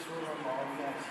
صورة مع الناس.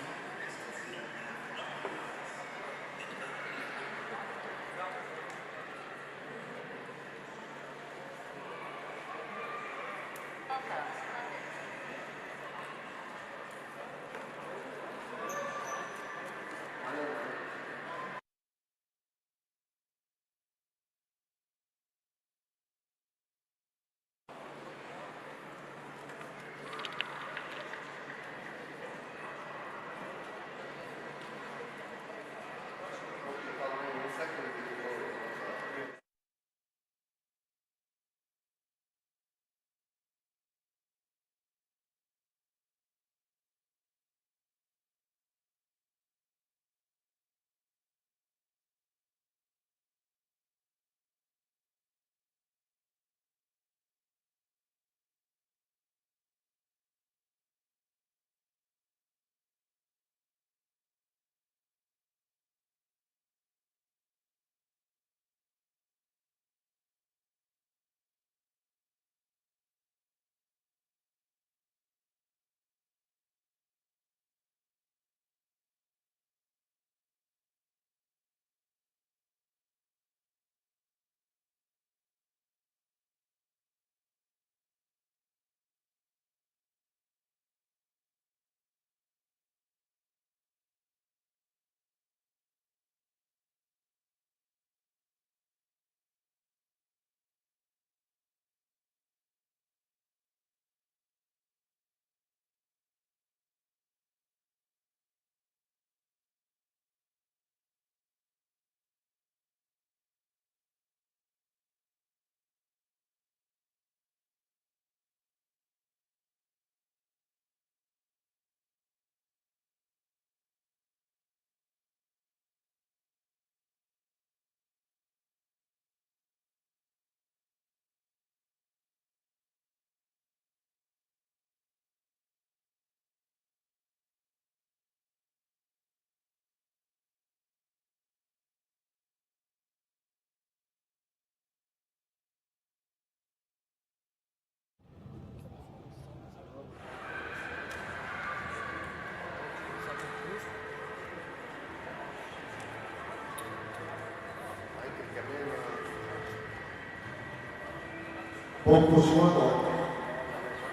Popo Shimoda.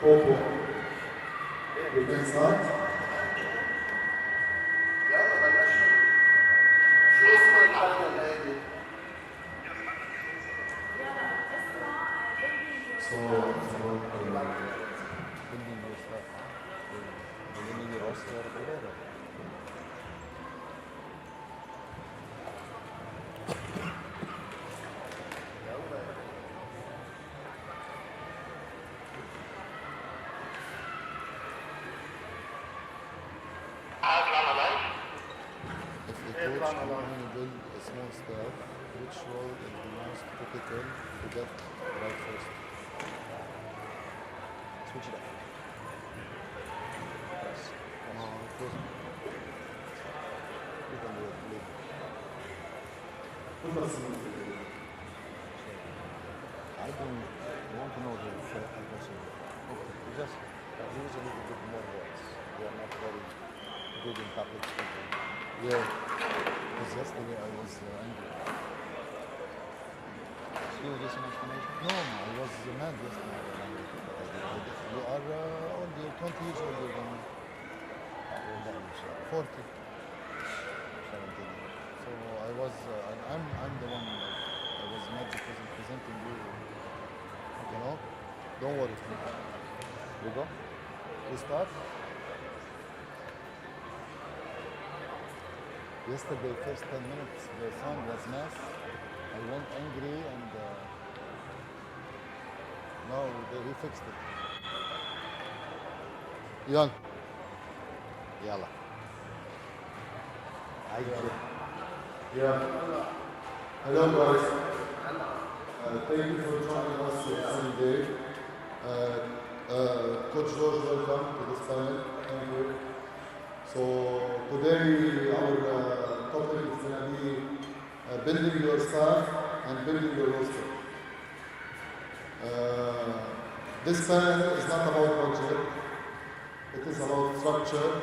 Popo. We can start. يلا بلاش. شو اسمه الحلقة الليلة؟ So, If a coach can build a small staff, which role is the most critical to get right first? Switch it up. Yes. No, it doesn't. You can do it, please. I don't want to know the person. Okay. Just use a little bit more words. They are not very good in public speaking. Yeah. Because yesterday I was angry. You just an explanation? No, I was mad yesterday. You are old, you're 20 years older than me. 40. 17. So I was, I'm the one, I was mad because I'm presenting you, you know? Don't worry. You go? We start? Yesterday, first 10 minutes, the sound was mess. I went angry and now he fixed it. يلا. يلا. yeah. Hello guys. Thank you for joining us today. Coach George, welcome to this panel. Thank you. So today our topic is going to be building your staff and building your roster. This panel is not about budget. It is about structure,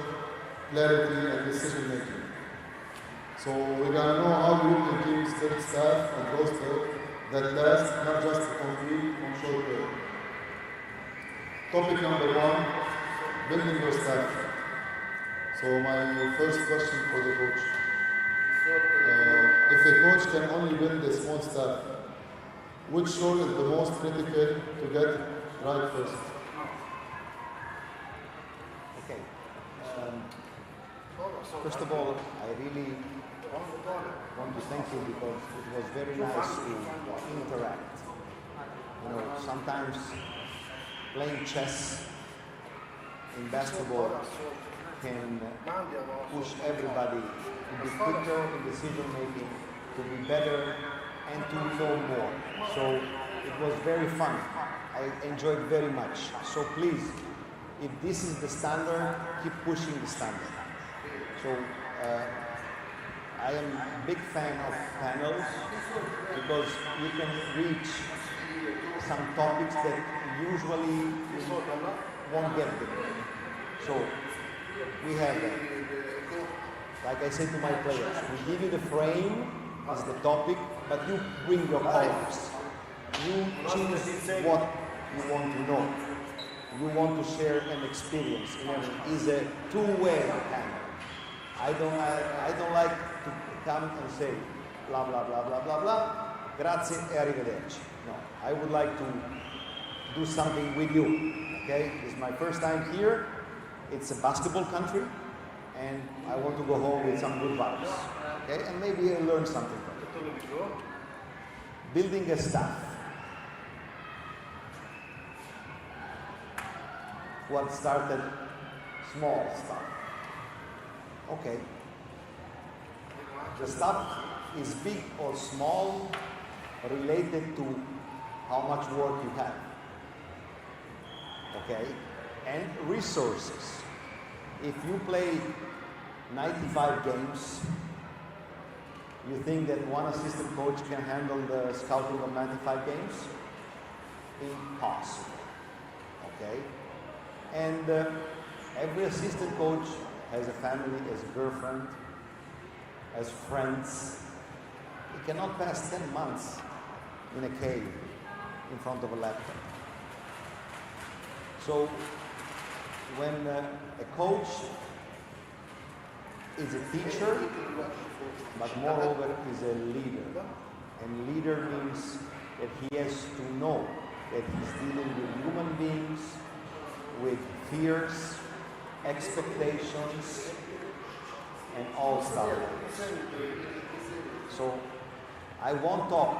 clarity, and decision making. So we're gonna know how you can teams build staff and roster that last, not just to compete on short term. Topic number one, building your staff. So my first question for the coach. If a coach can only build a small staff, which role is the most critical to get right first? Okay. First of all, I really want to thank you because it was very nice to interact. You know, sometimes playing chess in basketball can push everybody to be quicker in decision making, to be better, and to know more. So it was very fun. I enjoyed very much. So please, if this is the standard, keep pushing the standard. So I am a big fan of panels because you can reach some topics that usually you won't get there. So we have, like I said to my players, we give you the frame as the topic, but you bring your colors. You choose what you want to know. You want to share an experience. It's a two-way panel. I don't like to come and say blah blah blah blah blah blah. Grazie e arrivederci. No, I would like to do something with you. Okay, it's my first time here. It's a basketball country, and I want to go home with some good vibes. Okay, and maybe I'll learn something from it. Building a staff. What started small stuff. Okay. The stuff is big or small related to how much work you have. Okay? And resources. If you play 95 games, you think that one assistant coach can handle the scouting of 95 games? Impossible. Okay? And every assistant coach has a family, has a girlfriend, has friends. He cannot pass 10 months in a cave in front of a laptop. So when a coach is a teacher, but moreover is a leader. And leader means that he has to know that he's dealing with human beings, with fears, expectations, and all stuff like this. So I won't talk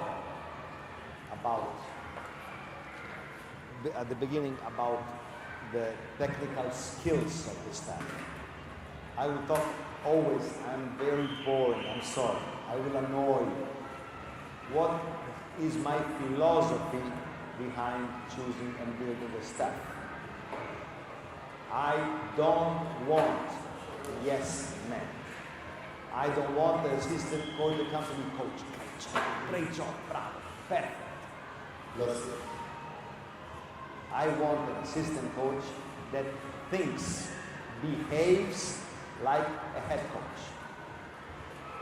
about, at the beginning, about the technical skills of the staff. I will talk always, I'm very boring, I'm sorry. I will annoy you. What is my philosophy behind choosing and building a staff? I don't want yes men. I don't want the assistant coach, the company coach. Great job, bravo, perfect. Yes. I want an assistant coach that thinks, behaves like a head coach.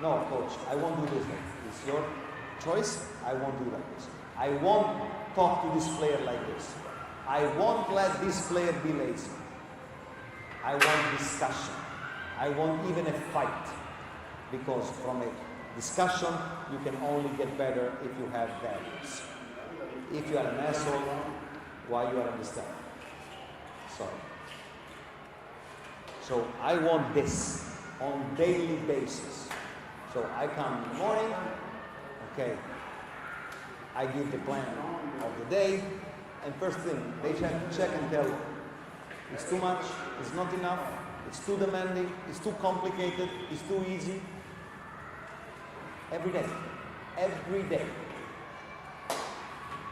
No, coach, I won't do this. It's your choice. I won't do like this. I won't talk to this player like this. I won't let this player be lazy. I want discussion. I want even a fight. Because from a discussion, you can only get better if you have values. If you are an asshole, why you are in the staff? Sorry. So I want this on daily basis. So I come in the morning, okay, I give the plan of the day, and first thing, they check and tell, it's too much, it's not enough, it's too demanding, it's too complicated, it's too easy. Every day. Every day.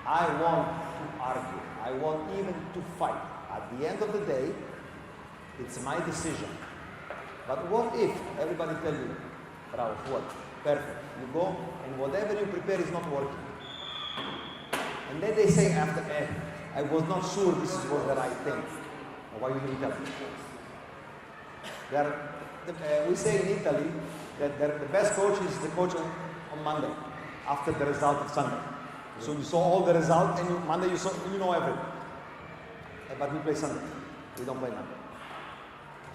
I want to argue. I want even to fight. At the end of the day, it's my decision. But what if everybody tell you, bravo, what? Perfect. You go and whatever you prepare is not working. And then they say after, I was not sure this was the right thing. Why you didn't tell me? We say in Italy that the best coach is the coach on Monday, after the result of Sunday. So you saw all the results, and Monday you know everything. But we play Sunday. We don't play Monday.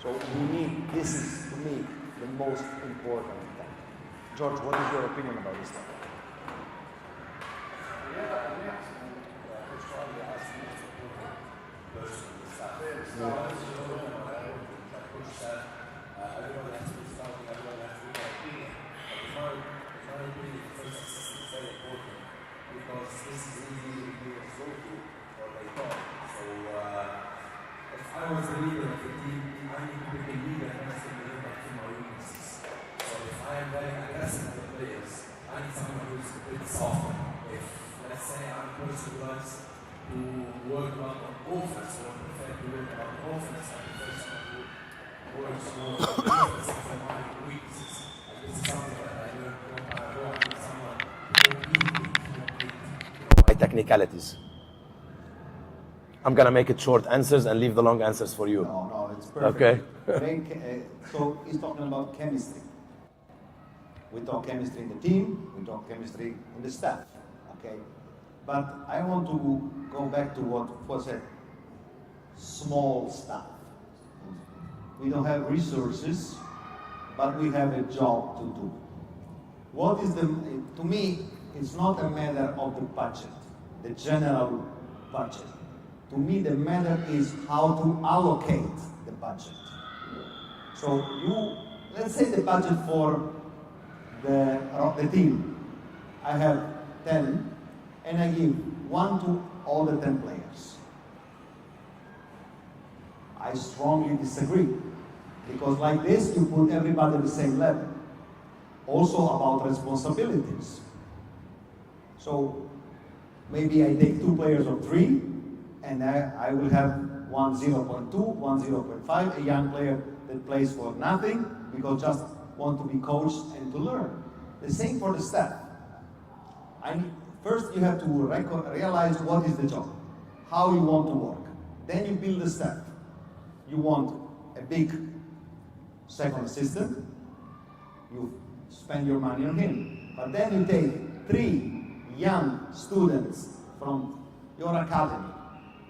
So this is, to me, the most important thing. George, what is your opinion about this stuff? Because this is really a go-to for my thought. So if I was the leader of the team, I need to pick a leader and I say live up to my weaknesses. So if I am very aggressive with the players, I need someone who's a bit softer. If, let's say, I'm a person who likes to work on offense, or prefer to work on offense, I prefer someone who works more on defense for my weaknesses. And this is something that I learned a long time ago. I need someone technicalities. I'm gonna make it short answers and leave the long answers for you. No, it's perfect. Okay. So he's talking about chemistry. We talk chemistry in the team, we talk chemistry in the staff, okay? But I want to go back to what was said, small stuff. We don't have resources, but we have a job to do. What is to me, it's not a matter of the budget, the general budget. To me, the matter is how to allocate the budget. So let's say the budget for the team. I have 10, and I give 1 to all the 10 players. I strongly disagree, because like this, you put everybody at the same level. Also about responsibilities. So maybe I take 2 players of 3, and I will have one 0.2, one 0.5, a young player that plays for nothing because just want to be coached and to learn. The same for the staff. First you have to realize what is the job, how you want to work. Then you build the staff. You want a big second assistant, you spend your money on him. But then you take 3 young students from your academy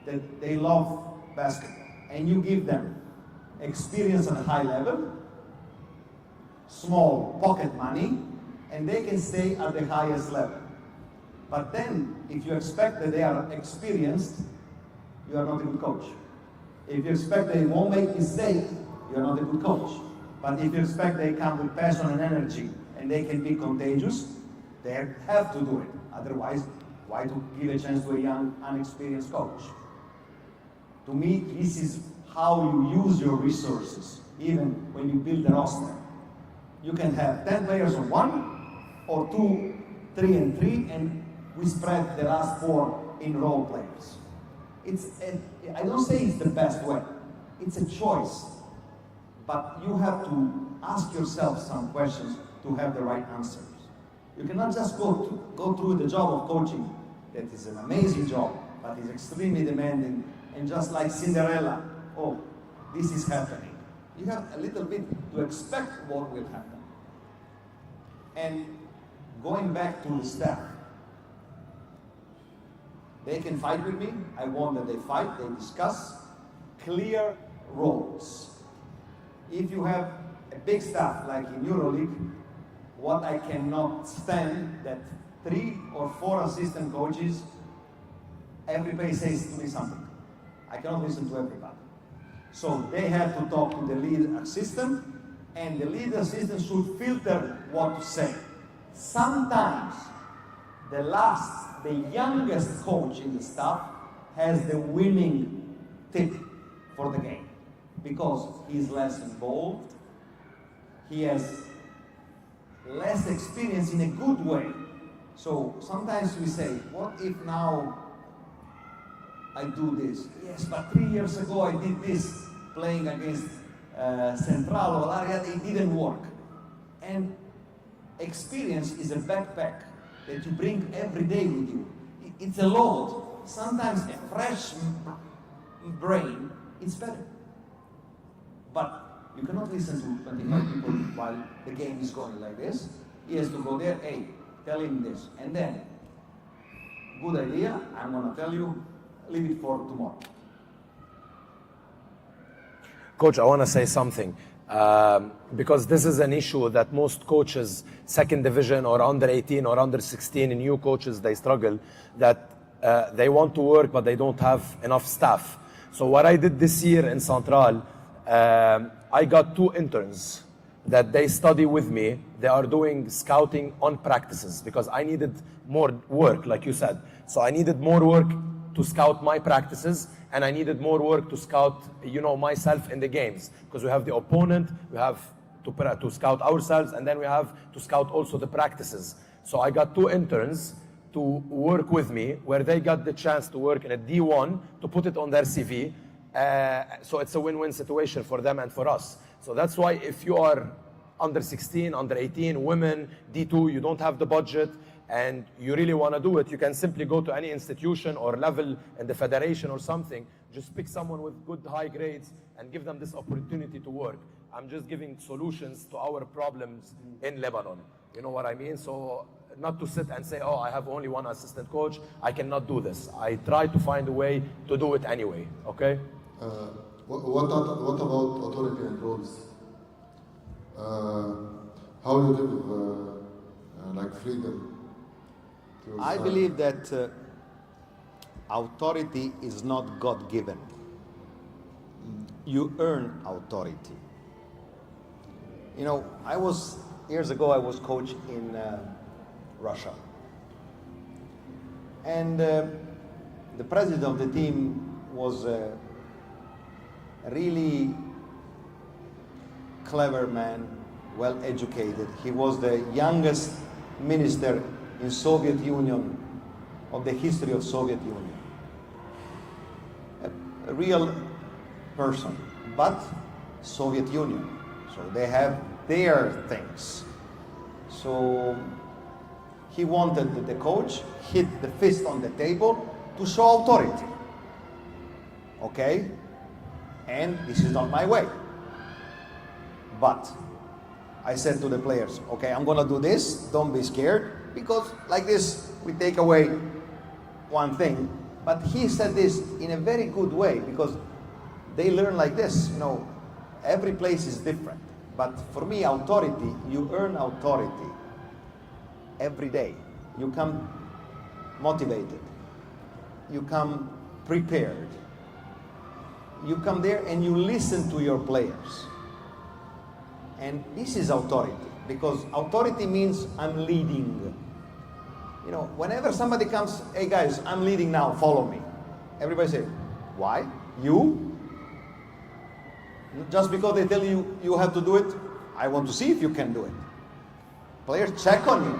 that they love basketball, and you give them experience at a high level, small pocket money, and they can stay at the highest level. But then, if you expect that they are experienced, you are not a good coach. If you expect they won't make mistakes, you are not a good coach. But if you expect they come with passion and energy, and they can be contagious, they have to do it. Otherwise, why to give a chance to a young, unexperienced coach? To me, this is how you use your resources, even when you build a roster. You can have 10 players on 1, or 2, 3 and 3, and we spread the last 4 in role players. I don't say it's the best way. It's a choice. But you have to ask yourself some questions to have the right answers. You cannot just go through the job of coaching. That is an amazing job, but it's extremely demanding. And just like Cinderella, oh, this is happening. You have a little bit to expect what will happen. And going back to the staff, they can fight with me. I want that they fight, they discuss clear roles. If you have a big staff like in EuroLeague, what I cannot stand that 3 or 4 assistant coaches, everybody says to me something. I cannot listen to everybody. So they have to talk to the lead assistant, and the lead assistant should filter what to say. Sometimes the youngest coach in the staff has the winning tip for the game, because he's less involved, he has less experience in a good way. So sometimes we say, what if now I do this? Yes, but 3 years ago I did this, playing against Central or Area, it didn't work. And experience is a backpack that you bring every day with you. It's a load. Sometimes a fresh brain it's better. But you cannot listen to 25 people while the game is going like this. He has to go there, hey, tell him this. And then, good idea, I'm gonna tell you, leave it for tomorrow. Coach, I want to say something. Because this is an issue that most coaches, second division or under 18 or under 16, new coaches, they struggle, that they want to work but they don't have enough staff. So what I did this year in Central, I got 2 interns that they study with me. They are doing scouting on practices because I needed more work, like you said. So I needed more work to scout my practices, and I needed more work to scout, myself in the games, because we have the opponent, we have to scout ourselves, and then we have to scout also the practices. So I got 2 interns to work with me, where they got the chance to work in a D1 to put it on their CV. So it's a win-win situation for them and for us. So that's why if you are under 16, under 18, women, D2, you don't have the budget, and you really want to do it, you can simply go to any institution or level in the federation or something. Just pick someone with good high grades and give them this opportunity to work. I'm just giving solutions to our problems in Lebanon. You know what I mean? So not to sit and say, oh, I have only one assistant coach, I cannot do this. I try to find a way to do it anyway, okay? What about authority and roles? How you give like freedom? I believe that authority is not God-given. You earn authority. Years ago I was coach in Russia. And the president of the team was a really clever man, well educated. He was the youngest minister in Soviet Union, of the history of Soviet Union. A real person, but Soviet Union. So they have their things. So he wanted the coach hit the fist on the table to show authority. Okay? And this is not my way. But I said to the players, okay, I'm gonna do this, don't be scared, because like this, we take away one thing. But he said this in a very good way, because they learn like this, every place is different. But for me, authority, you earn authority every day. You come motivated. You come prepared. You come there and you listen to your players. And this is authority, because authority means I'm leading. Whenever somebody comes, hey guys, I'm leading now, follow me. Everybody say, why? You? Just because they tell you you have to do it, I want to see if you can do it. Players check on you.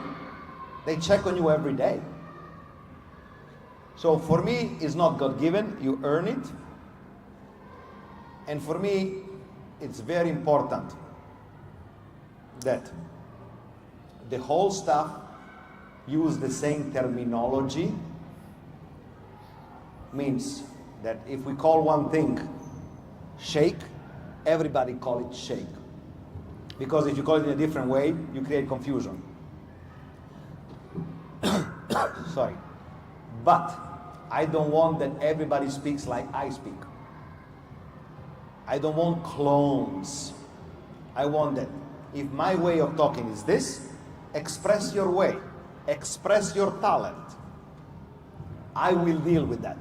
They check on you every day. So for me, it's not God-given, you earn it. And for me, it's very important that the whole staff use the same terminology. Means that if we call one thing shake, everybody call it shake. Because if you call it in a different way, you create confusion. Sorry. But I don't want that everybody speaks like I speak. I don't want clones. I want that if my way of talking is this, express your way, express your talent. I will deal with that.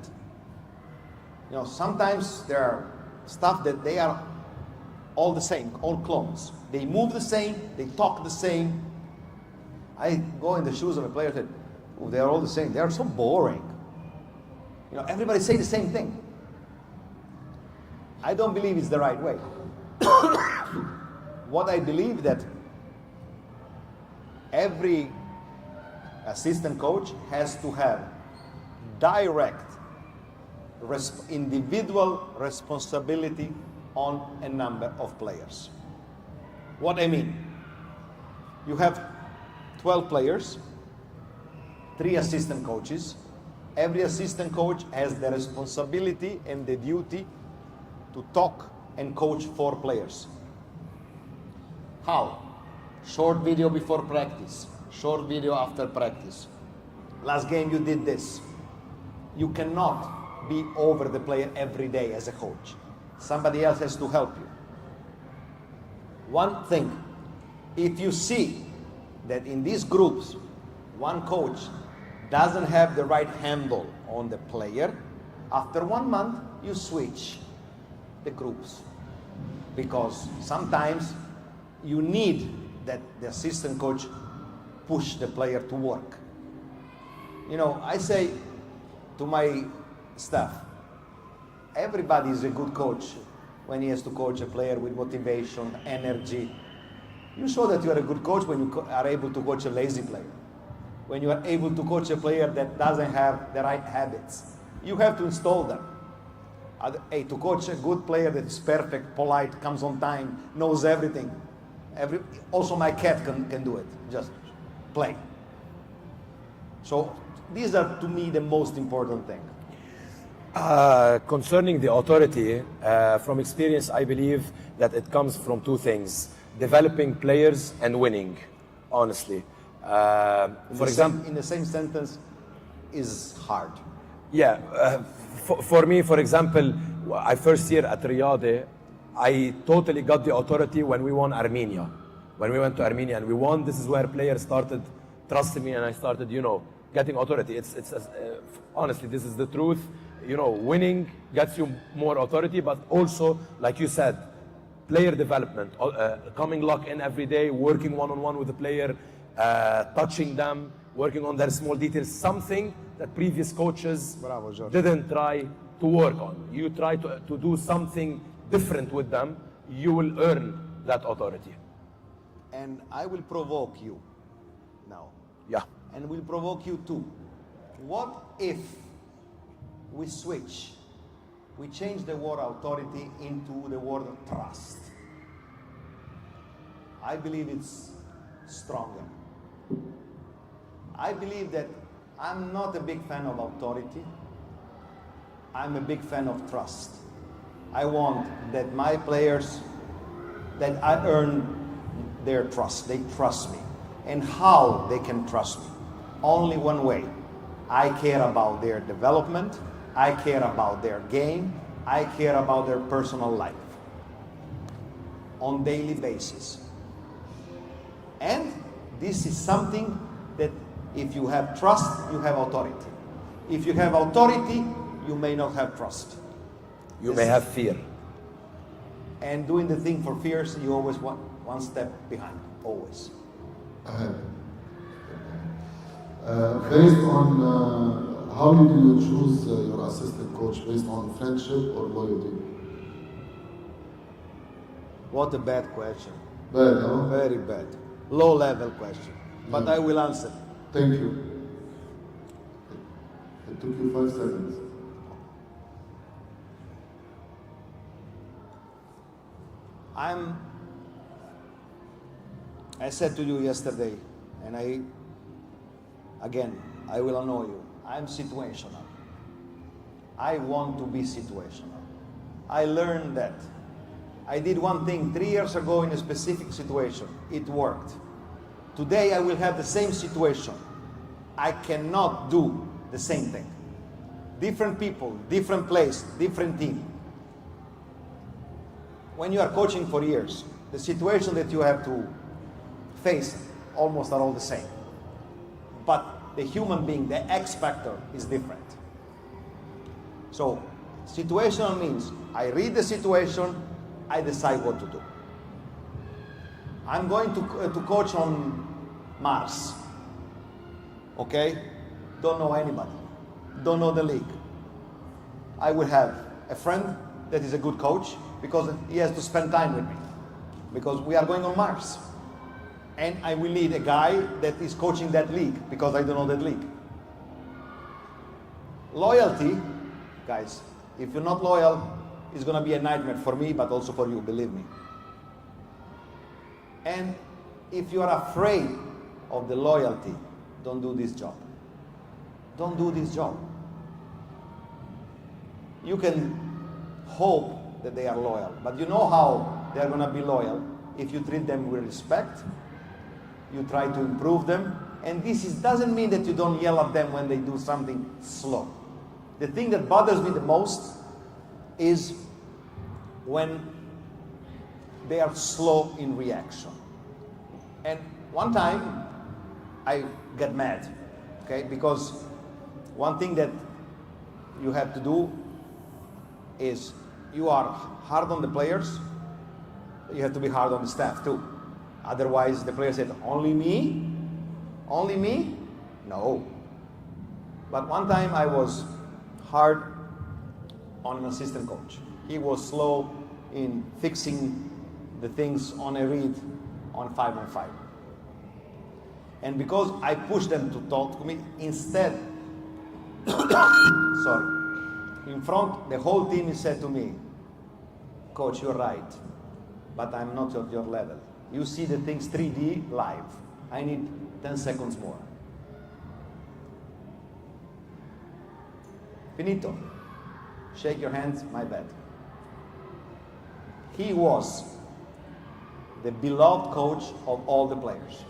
Sometimes there are stuff that they are all the same, all clones. They move the same, they talk the same. I go in the shoes of a player and say, oh, they are all the same. They are so boring. Everybody say the same thing. I don't believe it's the right way. What I believe that every assistant coach has to have direct individual responsibility on a number of players. What I mean, you have 12 players, 3 assistant coaches. Every assistant coach has the responsibility and the duty to talk and coach 4 players. How? Short video before practice, short video after practice. Last game you did this. You cannot be over the player every day as a coach. Somebody else has to help you. One thing, if you see that in these groups, one coach doesn't have the right handle on the player, after 1 month, you switch the groups. Because sometimes you need that the assistant coach push the player to work. You know, I say to my staff, everybody is a good coach when he has to coach a player with motivation, energy. You show that you are a good coach when you are able to coach a lazy player. When you are able to coach a player that doesn't have the right habits. You have to install them. Hey, to coach a good player that is perfect, polite, comes on time, knows everything. Also my cat can do it, just play. So these are to me the most important thing. Concerning the authority, from experience, I believe that it comes from 2 things: developing players and winning, honestly. For example, in the same sentence is hard. Yeah, for me, for example, I first year at Riyadh, I totally got the authority when we won Armenia. When we went to Armenia and we won, this is where players started trusting me and I started, getting authority. Honestly, this is the truth. Winning gets you more authority, but also, like you said, player development, coming lock in every day, working one-on-one with the player, touching them, working on their small details, something that previous coaches didn't try to work on. You try to do something different with them, you will earn that authority. And I will provoke you now. Yeah. And will provoke you too. What if we switch? We change the word authority into the word trust. I believe it's stronger. I believe that I'm not a big fan of authority. I'm a big fan of trust. I want that my players, that I earn their trust. They trust me. And how they can trust me? Only one way. I care about their development. I care about their game. I care about their personal life on daily basis. And this is something that if you have trust, you have authority. If you have authority, you may not have trust. You may have fear. And doing the thing for fears, you always want one step behind, always. Ahead. Based on how did you choose your assistant coach? Based on friendship or loyalty? What a bad question. Bad, huh? Very bad. Low level question. But I will answer. Thank you. It took you 5 seconds. I said to you yesterday, and I will annoy you. I'm situational. I want to be situational. I learned that. I did one thing 3 years ago in a specific situation. It worked. Today I will have the same situation. I cannot do the same thing. Different people, different place, different team. When you are coaching for years, the situation that you have to face almost are all the same. But the human being, the X factor is different. So, situational means I read the situation, I decide what to do. I'm going to coach on Mars. Okay? Don't know anybody. Don't know the league. I will have a friend that is a good coach because he has to spend time with me. Because we are going on Mars. And I will need a guy that is coaching that league because I don't know that league. Loyalty, guys, if you're not loyal, it's going to be a nightmare for me, but also for you, believe me. And if you are afraid of the loyalty, don't do this job. Don't do this job. You can hope that they are loyal. But you know how they are going to be loyal if you treat them with respect, you try to improve them, and doesn't mean that you don't yell at them when they do something slow. The thing that bothers me the most is when they are slow in reaction. And one time I get mad, okay, because one thing that you have to do is you are hard on the players, you have to be hard on the staff too. Otherwise the player said, only me? Only me? No. But one time I was hard on an assistant coach. He was slow in fixing the things on a read on 5-on-5. And because I pushed them to talk to me, instead, sorry, in front, the whole team said to me, Coach, you're right, but I'm not at your level. You see the things 3D live. I need 10 seconds more. Finito. Shake your hands, my bad. He was the beloved coach of all the players.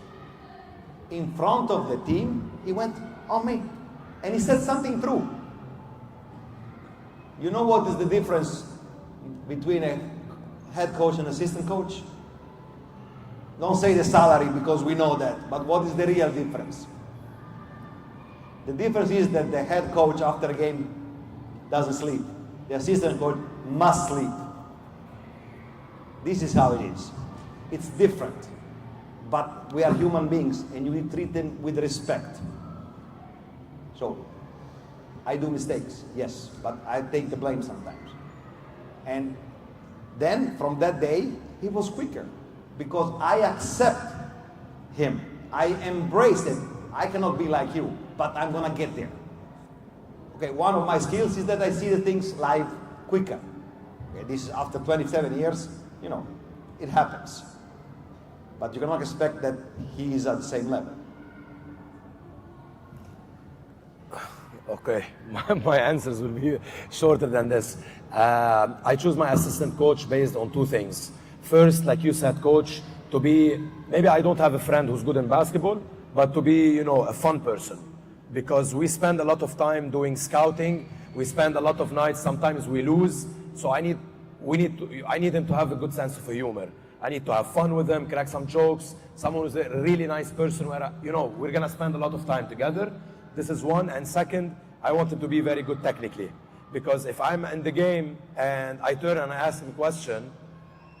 In front of the team, he went on me. And he said something true. You know what is the difference between a head coach and assistant coach? Don't say the salary because we know that, but what is the real difference? The difference is that the head coach after a game doesn't sleep. The assistant coach must sleep. This is how it is. It's different. But we are human beings and you treat them with respect. So, I do mistakes, yes, but I take the blame sometimes. And then from that day, he was quicker because I accept him. I embrace him. I cannot be like you, but I'm gonna get there. Okay, one of my skills is that I see the things live quicker. Okay, this is after 27 years, you know, it happens. But you cannot expect that he is at the same level. Okay, my answers will be shorter than this. I choose my assistant coach based on two things. First, like you said, coach, to be, maybe I don't have a friend who's good in basketball, but to be, you know, a fun person. Because we spend a lot of time doing scouting, we spend a lot of nights, sometimes we lose, so I need him to have a good sense of humor. I need to have fun with him, crack some jokes, someone who's a really nice person where, you know, we're gonna spend a lot of time together. This is one, and second, I want him to be very good technically. Because if I'm in the game and I turn and I ask him a question,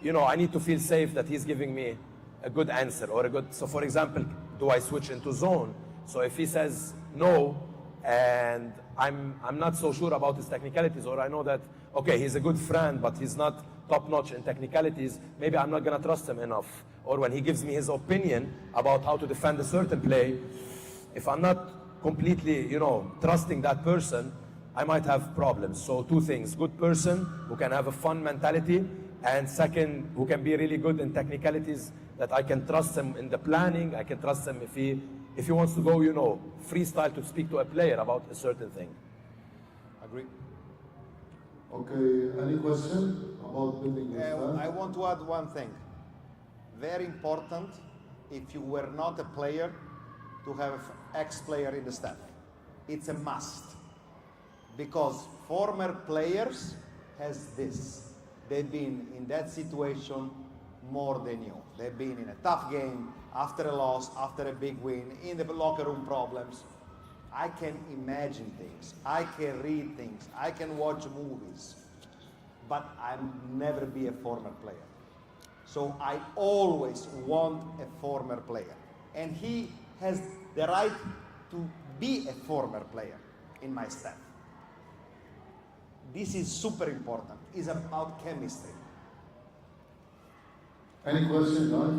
you know, I need to feel safe that he's giving me a good answer or a good, so for example, do I switch into zone? So if he says no, and I'm not so sure about his technicalities, or I know that, okay, he's a good friend, but he's not top-notch in technicalities, maybe I'm not gonna trust him enough. Or when he gives me his opinion about how to defend a certain play, if I'm not completely, you know, trusting that person, I might have problems. So two things, good person who can have a fun mentality, and second, who can be really good in technicalities, that I can trust him in the planning, I can trust him if he wants to go, you know, freestyle to speak to a player about a certain thing. Agree. Okay, any question about building your staff? I want to add one thing. Very important, if you were not a player, to have ex-player in the staff. It's a must. Because former players has this. They've been in that situation more than you. They've been in a tough game, after a loss, after a big win, in the locker room problems. I can imagine things, I can read things, I can watch movies, but I'll never be a former player. So I always want a former player. And he has the right to be a former player in my staff. This is super important. It's about chemistry. Any question, guys?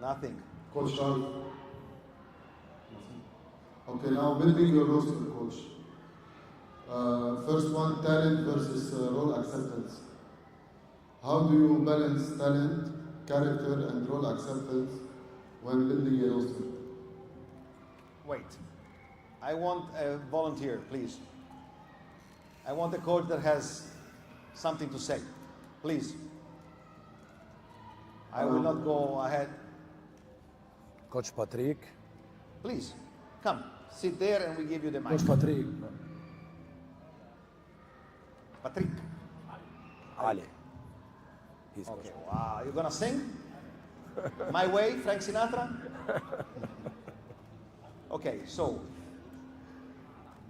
Nothing. Coach Charles? Okay, now building your roster, coach. First one, talent versus role acceptance. How do you balance talent, character, and role acceptance when building a roster? Wait. I want a volunteer, please. I want a coach that has something to say. Please. I will not go ahead. Coach Patrick. Please, come. Sit there and we give you the mic. Coach Patrick. Patrick. Ali. He's Okay, wow. You gonna sing? My Way, Frank Sinatra? Okay, so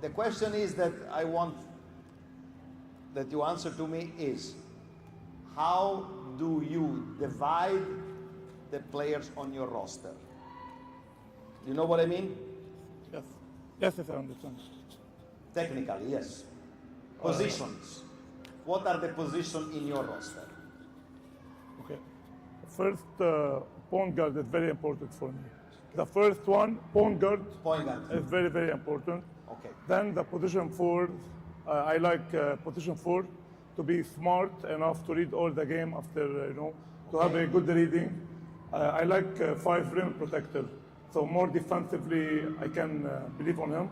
the question is that I want that you answer to me is, how do you divide the players on your roster? You know what I mean? Yes. Yes, I understand. Technically, yes. Positions. What are the positions in your roster? Okay. First, point guard is very important for me. The first one, point guard, Point guard. is very, very important. Okay. Then the position 4, I like position 4 to be smart enough to read all the game after, to have a good reading. I like 5 rim protector. So more defensively, I can believe on him.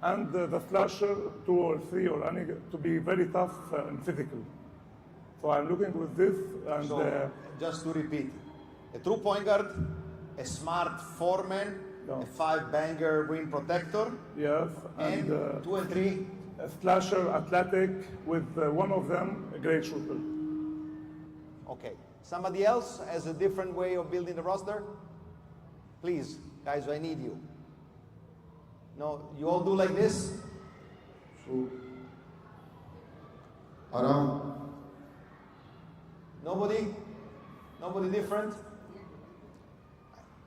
And the slasher, 2 or 3 or any, to be very tough and physical. So I'm looking with this. And So, just to repeat, a true point guard, a smart foreman, Yeah. a 5-banger rim protector, yes, and and 2 and 3. a slasher, athletic, with one of them a great shooter. Okay. Somebody else has a different way of building the roster? Please, guys, I need you. No, you all do like this? So, around Nobody? Nobody different?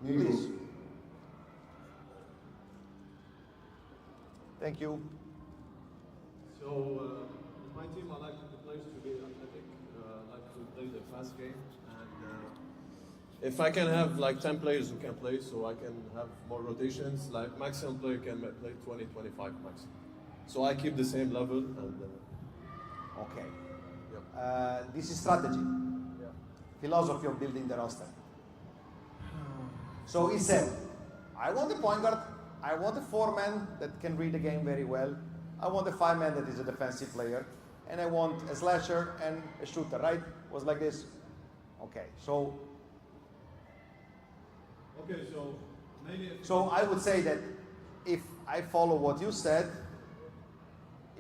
me, Please. Thank you. So, in my team, I like the players to be athletic. I like to play the fast game. And if I can have like 10 players who can play, so I can have more rotations, like maximum player can play 20, 25 maximum. So I keep the same level and Okay. yeah. This is strategy, Yeah. philosophy of building the roster. So he said, I want a point guard, I want a 4-man that can read the game very well, I want a 5-man that is a defensive player, and I want a slasher and a shooter, right? Was like this? Okay, so Okay, so maybe if So I would say that if I follow what you said,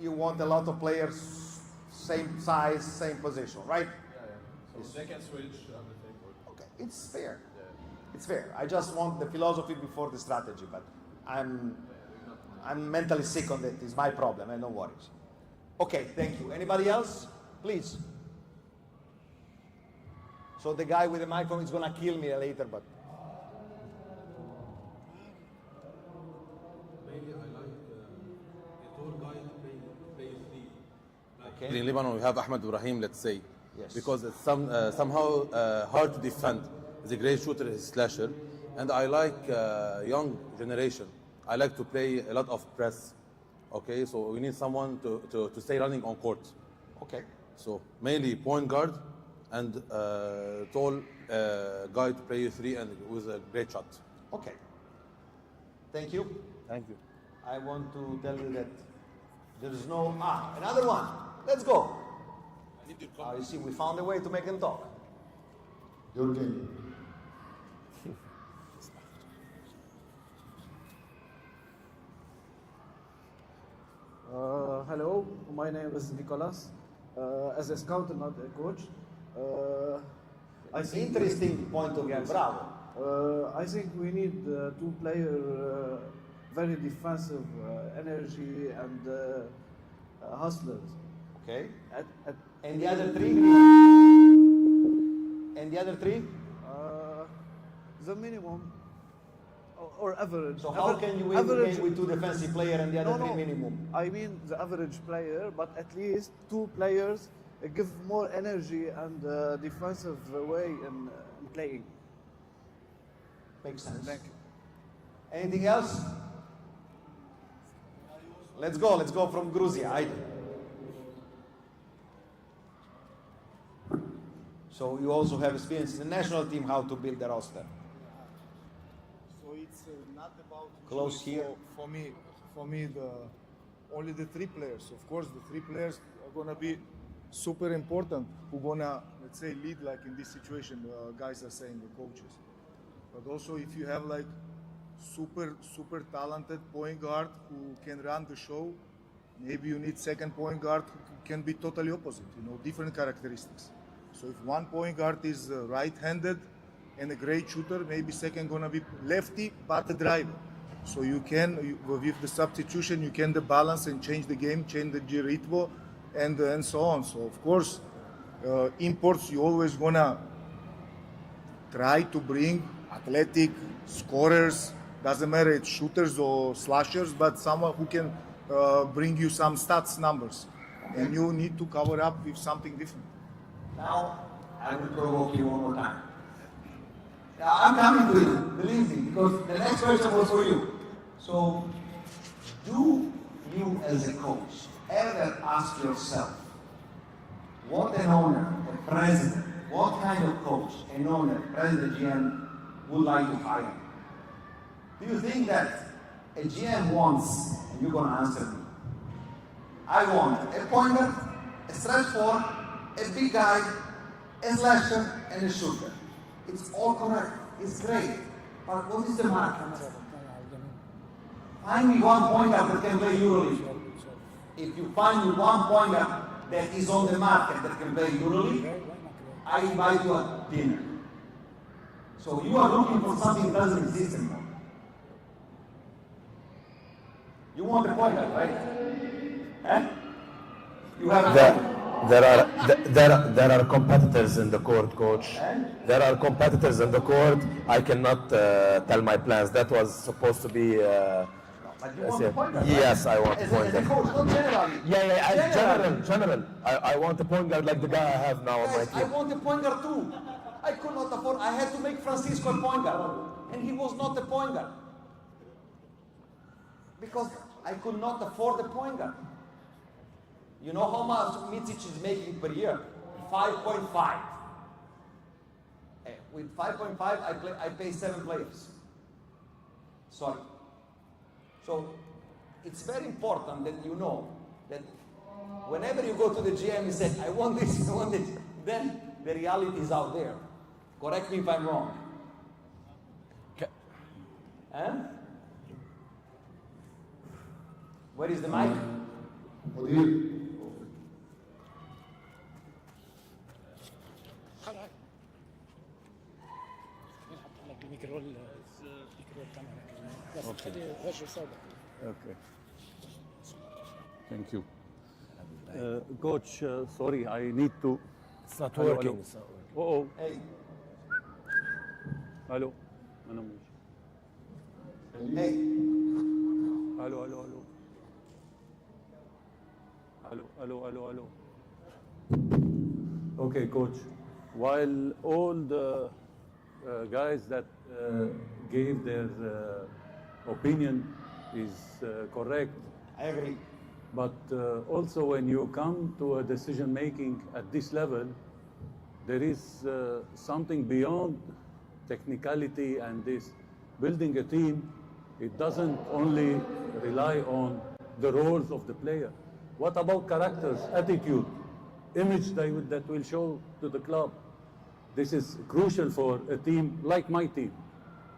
you want a lot of players, same size, same position, right? yeah. So they can switch everything. Okay, it's fair. Yeah. It's fair. I just want the philosophy before the strategy, but I'm mentally sick on it. It's my problem, and no worries. Okay, thank you. Anybody else? Please. So the guy with the microphone is gonna kill me later, but Maybe I like a tall guy to play 3. Like okay. In Lebanon, we have Ahmed Ibrahim, let's say, Yes. because it's somehow hard to defend. He's a great shooter, he's a slasher, and I like young generation. I like to play a lot of press. Okay, so we need someone to stay running on court. Okay. So mainly point guard and tall guy to play 3 and with a great shot. Okay. Thank you. Thank you. I want to tell you that there is no another one. Let's go. You see, we found a way to make them talk. your game. Hello, my name is Nicolas. As a scout and not a coach, I think Interesting point of view. Bravo. I think we need 2 player very defensive energy and hustlers. Okay. At And the other 3? And the other 3? the minimum or average. So how can you win the average, game with 2 defensive players and the other 3 minimum? I mean the average player, but at least 2 players give more energy and defensive way in playing. Makes sense. Thank you. Anything else? Let's go from Gruzia. Haydi. So you also have experience in the national team how to build a roster. So it's not about Close choice here. For me, only the 3 players. Of course, the 3 players are gonna be super important who gonna, let's say, lead like in this situation, guys are saying, the coaches. But also if you have like super talented point guard who can run the show, maybe you need second point guard who can be totally opposite, different characteristics. So if one point guard is right-handed and a great shooter, maybe second gonna be lefty but a driver. So you can, with the substitution, you can the balance and change the game, change the ritmo, and so on. So of course, imports you always gonna try to bring athletic scorers. Doesn't matter it's shooters or slashers, but someone who can bring you some stats numbers, and you need to cover up with something different. Now I will provoke you one more time. Now I'm coming to you, believe me, because the next question was for you. So, do you as a coach ever ask yourself what an owner, a president, what kind of coach an owner, president, GM would like to hire? Do you think that a GM wants, and you're going to answer me, I want a point guard, a stretch four, a big guy, a slasher, and a shooter. It's all correct. It's great. But what is the market? Find me one point guard that can play EuroLeague. If you find me one point guard that is on the market that can play EuroLeague, I invite you a dinner. So you are looking for something that doesn't exist anymore. You want a point guard, right? Eh? You have There are competitors in the court, coach. There are competitors in the court. I cannot tell my plans. That was supposed to be. But you want a point guard, right? Yes, I want a point As a guard. coach, not generally. General. I want a point guard like the guy I have now on my Guys, I team. want a point guard too. I could not afford. I had to make Francisco a point guard, and he was not a point guard because I could not afford a point guard. You know how much Micic is making per year? 5.5. With 5.5, I pay 7 players. Sorry. So it's very important that you know that whenever you go to the GM and say, I want this, I want this, then the reality is out there. Correct me if I'm wrong. Okay. Huh? Where is the mic? Okay. Thank you. Coach, sorry, I need to. It's not Hello, working. hello. It's not working. Oh, Hey. hello. أنا مش. Hey. Hello, hello, hello. Hello, hello, hello, hello. Okay, coach. While all the guys that gave their opinion is correct, I agree. but also when you come to a decision making at this level, there is something beyond technicality and this. Building a team, it doesn't only rely on the roles of the player. What about characters, attitude, image that will show to the club? This is crucial for a team like my team.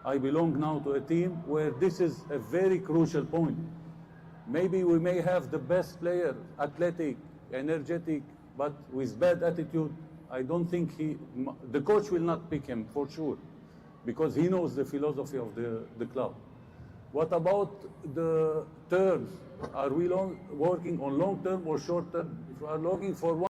I belong now to a team where this is a very crucial point. Maybe we may have the best player, athletic, energetic, but with bad attitude, I don't think the coach will not pick him for sure, because he knows the philosophy of the club. What about the terms? Are we working on long term or short term? If we are looking for